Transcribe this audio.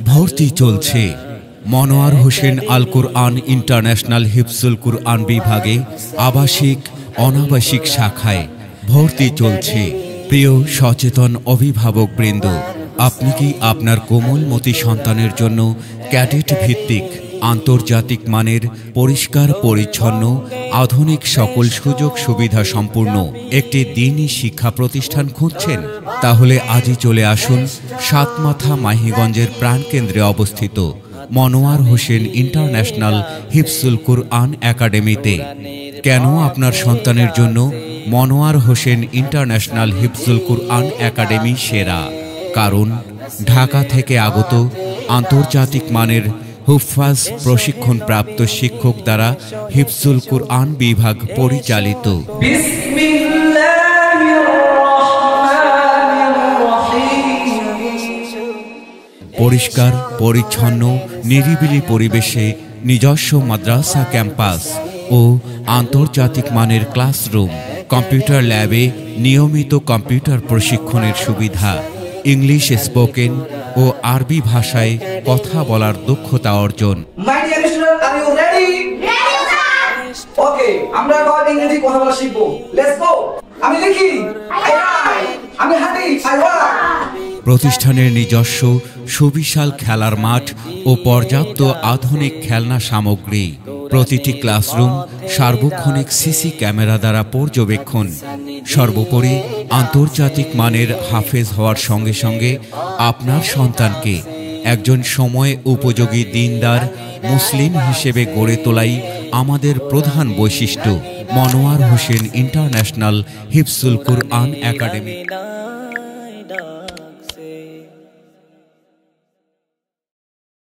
ভর্তি চলছে মনোয়ার হোসেন আল কুরআন ইন্টারন্যাশনাল হিফজুল কুরআন বিভাগে আবাসিক অনাবাসিক শাখায় ভর্তি চলছে। প্রিয় সচেতন অভিভাবক বৃন্দ, আপনি কি আপনার কোমলমতি সন্তানের জন্য ক্যাডেট ভিত্তিক আন্তর্জাতিক মানের পরিষ্কার পরিচ্ছন্ন আধুনিক সকল সুযোগ সুবিধা সম্পূর্ণ একটি দ্বীনি শিক্ষা প্রতিষ্ঠান খুঁজছেন? তাহলে আজই চলে আসুন সাতমাথা মাহিগঞ্জের প্রাণকেন্দ্রে অবস্থিত মনোয়ার হোসেন ইন্টারন্যাশনাল হিফজুল কুরআন একাডেমিতে। কেন আপনার সন্তানের জন্য মনোয়ার হোসেন ইন্টারন্যাশনাল হিফজুল কুরআন একাডেমি সেরা? কারণ ঢাকা থেকে আগত আন্তর্জাতিক মানের হুফাজ প্রশিক্ষণপ্রাপ্ত শিক্ষক দ্বারা হিফজুল কুরআন বিভাগ পরিচালিত। পরিষ্কার পরিচ্ছন্ন নিরিবিলি পরিবেশে নিজস্ব মাদ্রাসা ক্যাম্পাস ও আন্তর্জাতিক মানের ক্লাসরুম, কম্পিউটার ল্যাবে নিয়মিত কম্পিউটার প্রশিক্ষণের সুবিধা, ইংলিশ স্পোকেন ও আরবি ভাষায় কথা বলার দক্ষতা অর্জন। ওকে, আমরা এখন ইংরেজি কথা বলা শিখব। Let's go. আমি লিখি, আই রাইট। আমি হাঁটি, আই ওয়াক। প্রতিষ্ঠানের নিজস্ব সুবিশাল খেলার মাঠ ও পর্যাপ্ত আধুনিক খেলনা সামগ্রী, প্রতিটি ক্লাসরুম সার্বক্ষণিক সিসি ক্যামেরা দ্বারা পর্যবেক্ষণ, সর্বোপরি আন্তর্জাতিক মানের হাফেজ হওয়ার সঙ্গে সঙ্গে আপনার সন্তানকে একজন সময় উপযোগী দিনদার মুসলিম হিসেবে গড়ে তোলাই আমাদের প্রধান বৈশিষ্ট্য। মনোয়ার হোসেন ইন্টারন্যাশনাল হিফজুল কুরআন একাডেমি।